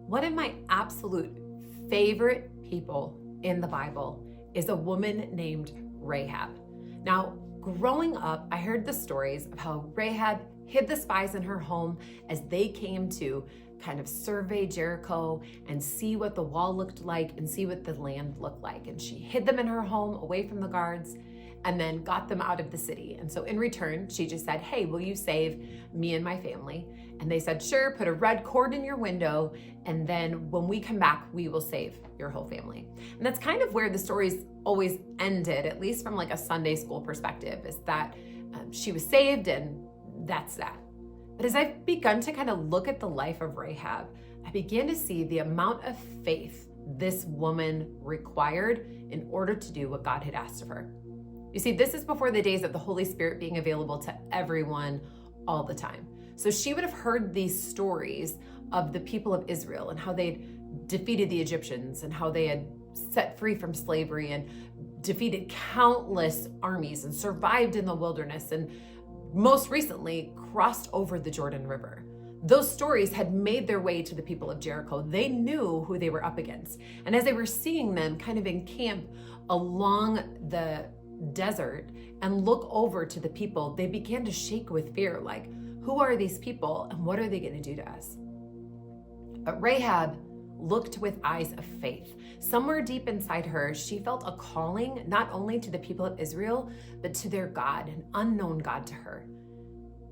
One of my absolute favorite people in the Bible is a woman named Rahab. Now, growing up, I heard the stories of how Rahab hid the spies in her home as they came to kind of survey Jericho and see what the wall looked like and see what the land looked like. And she hid them in her home away from the guards and then got them out of the city. And so in return, she just said, hey, will you save me and my family? And they said, sure, put a red cord in your window. And then when we come back, we will save your whole family. And that's kind of where the stories always ended, at least from like a Sunday school perspective, is that she was saved and that's that. But as I've begun to kind of look at the life of Rahab, I began to see the amount of faith this woman required in order to do what God had asked of her. You see, this is before the days of the Holy Spirit being available to everyone all the time. So she would have heard these stories of the people of Israel and how they'd defeated the Egyptians and how they had set free from slavery and defeated countless armies and survived in the wilderness and most recently crossed over the Jordan River. Those stories had made their way to the people of Jericho. They knew who they were up against. And as they were seeing them kind of encamp along the desert and look over to the people, they began to shake with fear, like, who are these people and what are they going to do to us? But Rahab looked with eyes of faith. Somewhere deep inside her, she felt a calling not only to the people of Israel, but to their God, an unknown God to her.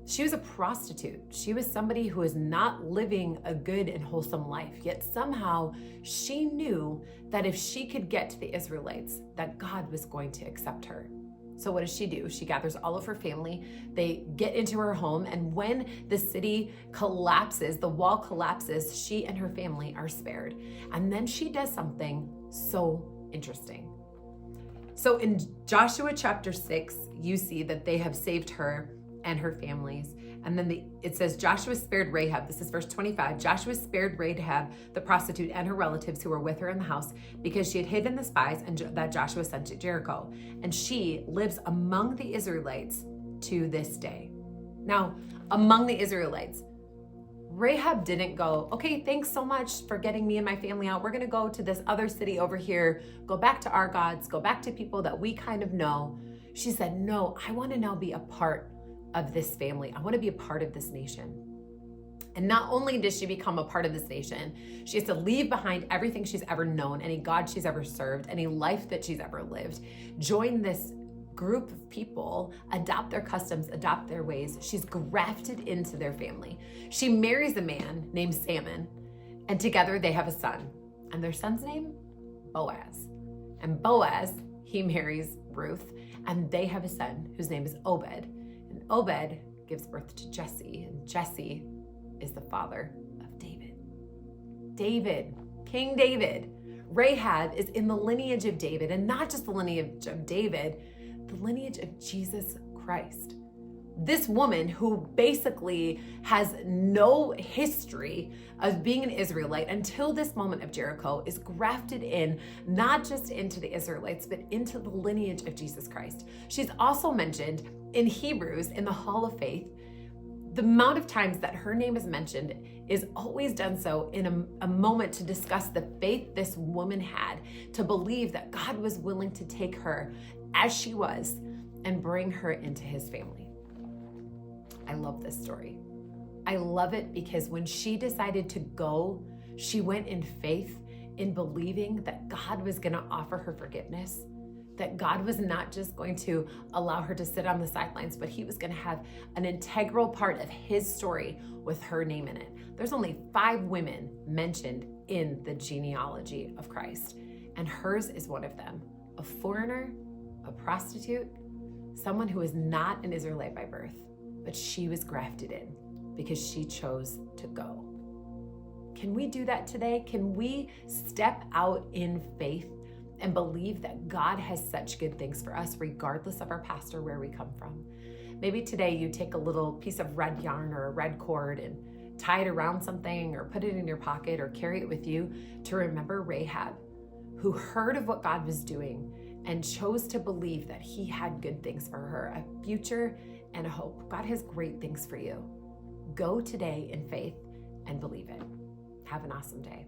She was a prostitute. She was somebody who was not living a good and wholesome life, yet somehow she knew that if she could get to the Israelites, that God was going to accept her. So what does she do? She gathers all of her family. They get into her home, and when the city collapses, the wall collapses, she and her family are spared. And then she does something so interesting. So in Joshua chapter 6, you see that they have saved her and her families. And then it says Joshua spared Rahab. This is verse 25. Joshua spared Rahab, the prostitute, and her relatives who were with her in the house because she had hidden the spies and that Joshua sent to Jericho. And she lives among the Israelites to this day. Now, among the Israelites, Rahab didn't go, okay, thanks so much for getting me and my family out. We're going to go to this other city over here, go back to our gods, go back to people that we kind of know. She said, no, I want to now be a part of this family. I want to be a part of this nation. And not only does she become a part of this nation, she has to leave behind everything she's ever known, any God she's ever served, any life that she's ever lived, join this group of people, adopt their customs, adopt their ways. She's grafted into their family. She marries a man named Salmon, and together they have a son. And their son's name? Boaz. And Boaz, he marries Ruth, and they have a son whose name is Obed. Obed gives birth to Jesse, and Jesse is the father of David. David, King David. Rahab is in the lineage of David, and not just the lineage of David, the lineage of Jesus Christ. This woman who basically has no history of being an Israelite until this moment of Jericho is grafted in, not just into the Israelites, but into the lineage of Jesus Christ. She's also mentioned in Hebrews in the Hall of Faith. The amount of times that her name is mentioned is always done so in a moment to discuss the faith this woman had to believe that God was willing to take her as she was and bring her into his family. I love this story. I love it because when she decided to go, she went in faith, in believing that God was going to offer her forgiveness, that God was not just going to allow her to sit on the sidelines, but he was going to have an integral part of his story with her name in it. There's only 5 women mentioned in the genealogy of Christ, and hers is one of them. A foreigner, a prostitute, someone who is not an Israelite by birth, but she was grafted in because she chose to go. Can we do that today? Can we step out in faith and believe that God has such good things for us, regardless of our past or where we come from? Maybe today you take a little piece of red yarn or a red cord and tie it around something or put it in your pocket or carry it with you to remember Rahab, who heard of what God was doing and chose to believe that he had good things for her, a future and a hope. God has great things for you. Go today in faith and believe it. Have an awesome day.